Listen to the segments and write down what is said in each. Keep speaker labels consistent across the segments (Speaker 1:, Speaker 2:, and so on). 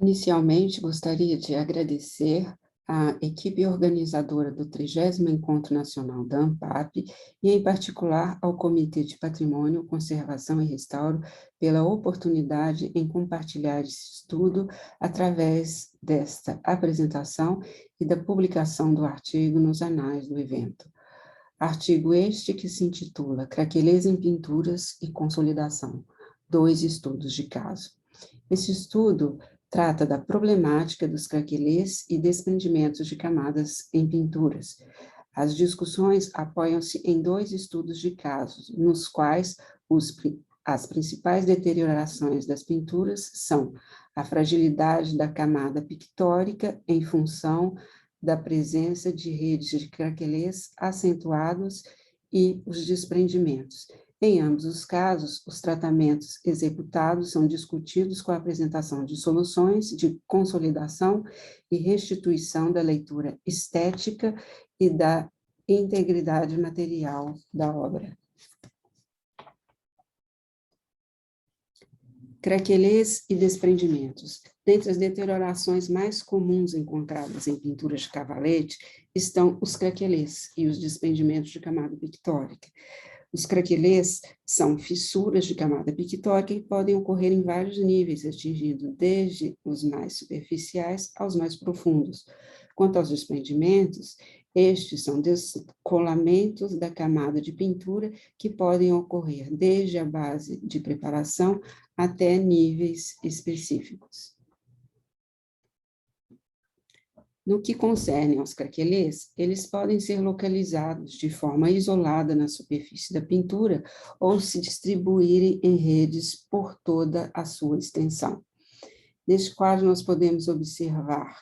Speaker 1: Inicialmente, gostaria de agradecer à equipe organizadora do 30º Encontro Nacional da ANPAP e, em particular, ao Comitê de Patrimônio, Conservação e Restauro pela oportunidade em compartilhar esse estudo através desta apresentação e da publicação do artigo nos anais do evento. Artigo este que se intitula Craquelês em Pinturas e Consolidação, 2 estudos de caso. Esse estudo trata da problemática dos craquelês e desprendimentos de camadas em pinturas. As discussões apoiam-se em 2 estudos de casos, nos quais as principais deteriorações das pinturas são a fragilidade da camada pictórica em função da presença de redes de craquelês acentuados e os desprendimentos. Em ambos os casos, os tratamentos executados são discutidos com a apresentação de soluções de consolidação e restituição da leitura estética e da integridade material da obra. Craquelês e desprendimentos. Dentre as deteriorações mais comuns encontradas em pinturas de cavalete estão os craquelês e os desprendimentos de camada pictórica. Os craquelês são fissuras de camada pictórica que podem ocorrer em vários níveis, atingindo desde os mais superficiais aos mais profundos. Quanto aos desprendimentos, estes são descolamentos da camada de pintura que podem ocorrer desde a base de preparação até níveis específicos. No que concerne aos craquelês, eles podem ser localizados de forma isolada na superfície da pintura ou se distribuírem em redes por toda a sua extensão. Neste quadro, nós podemos observar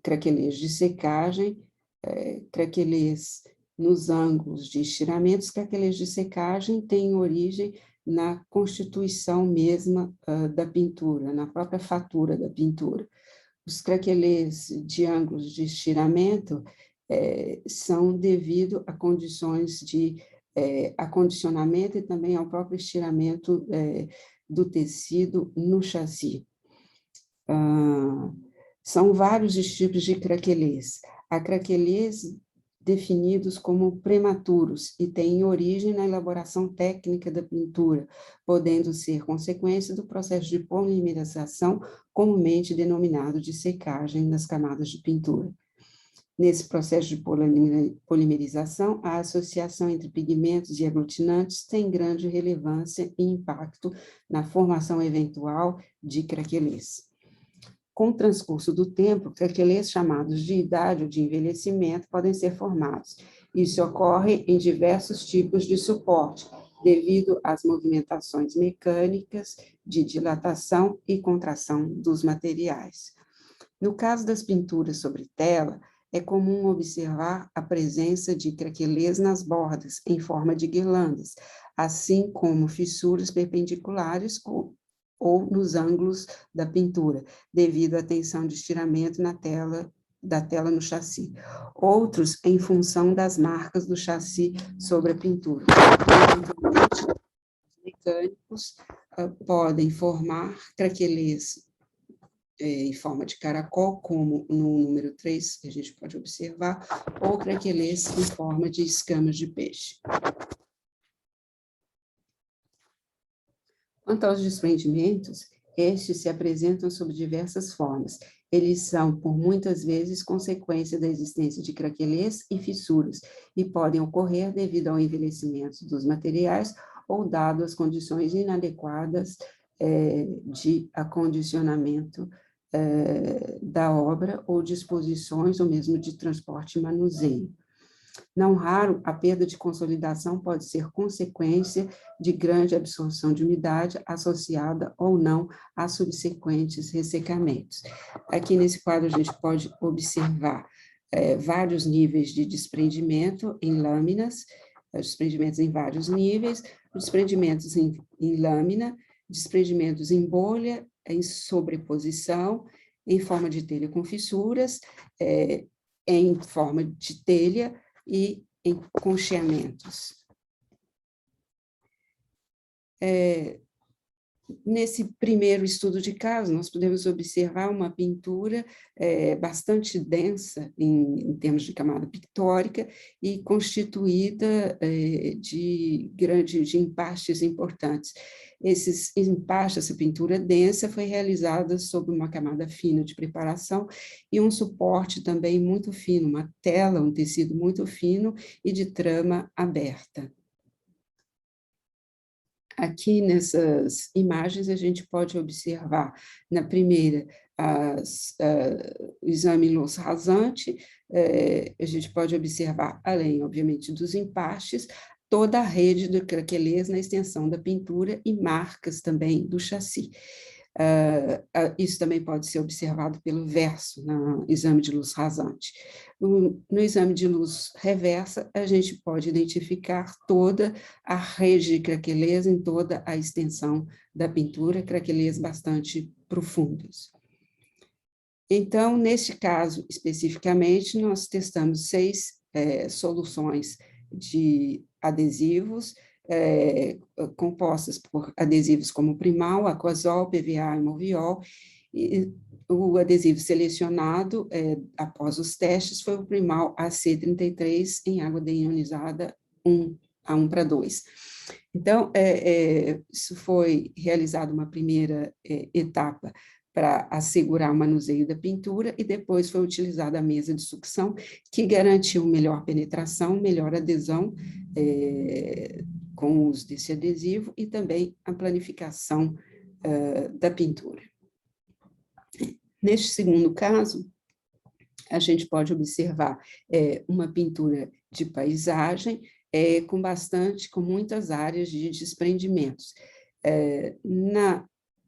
Speaker 1: craquelês de secagem, craquelês nos ângulos de estiramento. Os craquelês de secagem têm origem na constituição mesma da pintura, na própria fatura da pintura. Os craquelês de ângulos de estiramento são devido a condições de acondicionamento e também ao próprio estiramento do tecido no chassi. São vários os tipos de craquelês. Há craquelês definidos como prematuros e têm origem na elaboração técnica da pintura, podendo ser consequência do processo de polimerização, comumente denominado de secagem das camadas de pintura. Nesse processo de polimerização, a associação entre pigmentos e aglutinantes tem grande relevância e impacto na formação eventual de craquelês. Com o transcurso do tempo, craquelês chamados de idade ou de envelhecimento podem ser formados. Isso ocorre em diversos tipos de suporte, devido às movimentações mecânicas de dilatação e contração dos materiais. No caso das pinturas sobre tela, é comum observar a presença de craquelês nas bordas, em forma de guirlandas, assim como fissuras perpendiculares ou nos ângulos da pintura, devido à tensão de estiramento da tela no chassi. Outros, em função das marcas do chassi sobre a pintura. Os mecânicos podem formar craquelês em forma de caracol, como no número 3, que a gente pode observar, ou craquelês em forma de escamas de peixe. Quanto aos desprendimentos, estes se apresentam sob diversas formas. Eles são, por muitas vezes, consequência da existência de craquelês e fissuras, e podem ocorrer devido ao envelhecimento dos materiais ou dado as condições inadequadas de acondicionamento da obra ou disposições, ou mesmo de transporte e manuseio. Não raro, a perda de consolidação pode ser consequência de grande absorção de umidade associada ou não a subsequentes ressecamentos. Aqui nesse quadro a gente pode observar vários níveis de desprendimento em lâminas, desprendimentos em vários níveis, desprendimentos em lâmina, desprendimentos em bolha, em sobreposição, em forma de telha com fissuras, em forma de telha, e em concheamentos. Nesse primeiro estudo de caso, nós podemos observar uma pintura bastante densa em termos de camada pictórica e constituída de empastes importantes. Esses empastes, essa pintura densa, foi realizada sob uma camada fina de preparação e um suporte também muito fino, uma tela, um tecido muito fino e de trama aberta. Aqui nessas imagens a gente pode observar, na primeira, o exame luz rasante, a gente pode observar, além, obviamente, dos empastes, toda a rede do craquelês na extensão da pintura e marcas também do chassi. Isso também pode ser observado pelo verso, no exame de luz rasante. No exame de luz reversa, a gente pode identificar toda a rede de craquelês em toda a extensão da pintura, craquelês bastante profundos. Então, neste caso, especificamente, nós testamos 6 soluções de adesivos, compostas por adesivos como Primal, Aquazol, PVA e Moviol, e o adesivo selecionado após os testes foi o Primal AC33 em água deionizada 1:2. Então, isso foi realizado uma primeira etapa para assegurar o manuseio da pintura, e depois foi utilizada a mesa de sucção, que garantiu melhor penetração, melhor adesão com o uso desse adesivo, e também a planificação da pintura. Neste segundo caso, a gente pode observar uma pintura de paisagem com muitas áreas de desprendimentos.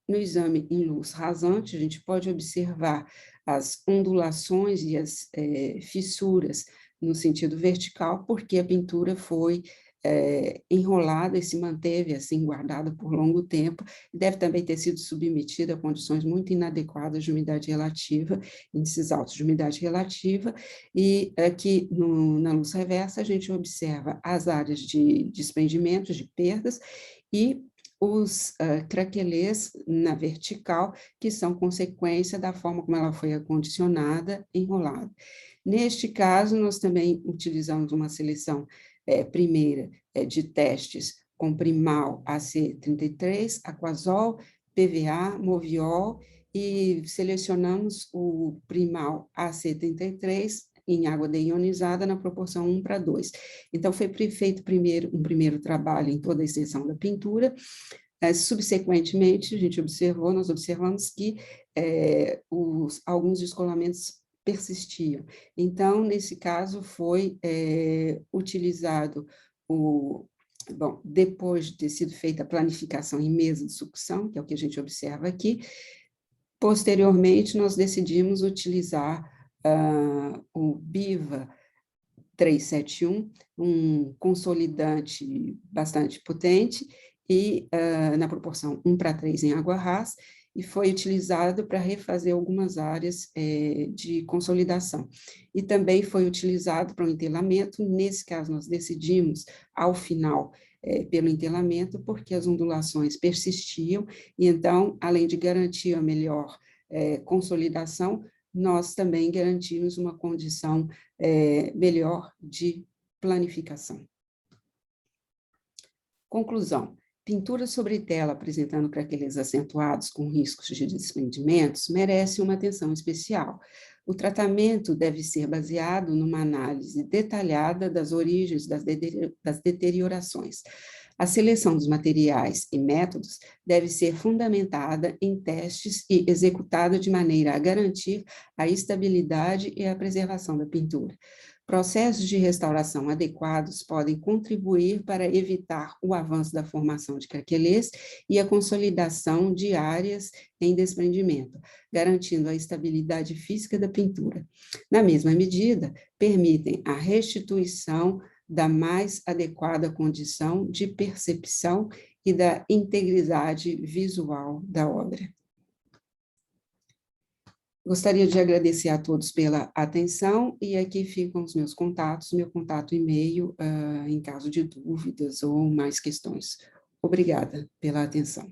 Speaker 1: No exame em luz rasante, a gente pode observar as ondulações e as fissuras no sentido vertical, porque a pintura foi enrolada e se manteve assim, guardada por longo tempo, e deve também ter sido submetida a condições muito inadequadas de umidade relativa, índices altos de umidade relativa, e aqui na luz reversa a gente observa as áreas de desprendimentos, de perdas, e os craquelês na vertical, que são consequência da forma como ela foi acondicionada, enrolada. Neste caso, nós também utilizamos uma seleção primeira de testes com Primal AC33, Aquazol, PVA, Moviol, e selecionamos o Primal AC33 em água deionizada na proporção 1:2. Então, foi feito um primeiro trabalho em toda a extensão da pintura. Subsequentemente, nós observamos que alguns descolamentos persistiam. Então, nesse caso, foi utilizado depois de ter sido feita a planificação em mesa de sucção, que é o que a gente observa aqui, posteriormente, nós decidimos utilizar o BIVA 371, um consolidante bastante potente, e na proporção 1:3 em água rasa, e foi utilizado para refazer algumas áreas de consolidação. E também foi utilizado para o entelamento. Nesse caso, nós decidimos, ao final, pelo entelamento, porque as ondulações persistiam, e então, além de garantir a melhor consolidação, nós também garantimos uma condição melhor de planificação. Conclusão: pintura sobre tela apresentando craquelês acentuados com riscos de desprendimentos merece uma atenção especial. O tratamento deve ser baseado numa análise detalhada das origens das deteriorações. A seleção dos materiais e métodos deve ser fundamentada em testes e executada de maneira a garantir a estabilidade e a preservação da pintura. Processos de restauração adequados podem contribuir para evitar o avanço da formação de craquelês e a consolidação de áreas em desprendimento, garantindo a estabilidade física da pintura. Na mesma medida, permitem a restituição da mais adequada condição de percepção e da integridade visual da obra. Gostaria de agradecer a todos pela atenção, e aqui ficam os meus contatos, meu contato e-mail, em caso de dúvidas ou mais questões. Obrigada pela atenção.